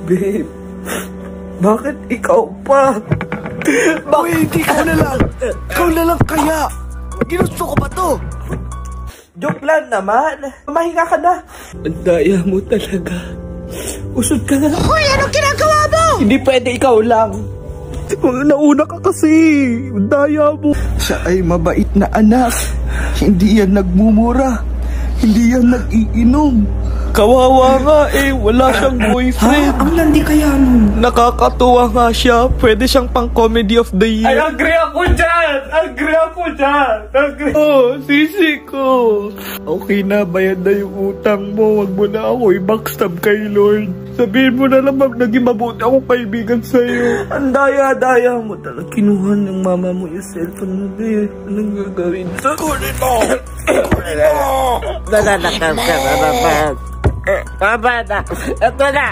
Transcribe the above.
Babe, bakit ikaw pa? Uy, hindi ikaw na lang. Ikaw na lang kaya. Ginusto ko ba to? Joke lang naman. Mahinga ka na. Ang daya mo talaga. Usod ka na. Uy, anong ginagawa mo? Hindi pwede ikaw lang. Nauna ka kasi. Ang daya mo. Siya ay mabait na anak. Hindi yan nagmumura. Hindi yan nag-iinom. Kawawa nga eh. Wala siyang boyfriend. Ang landi kaya nun. Nakakatuwa nga siya. Pwede siyang pang comedy of the year. Ay, agree ako dyan! Agree ako dyan! Oh, sisi ko. Okay na, bayad na yung utang mo. Huwag mo na ako i-backstab kay Lord. Sabihin mo na lang naging mabuti akong kaibigan sa'yo. Ang daya-daya mo talaga. Kinuha ng mama mo yung cellphone mo, be. Anong gagawin? Kunin mo! Kunin mo! Nananakam ka na naman. Tama na. Ito na.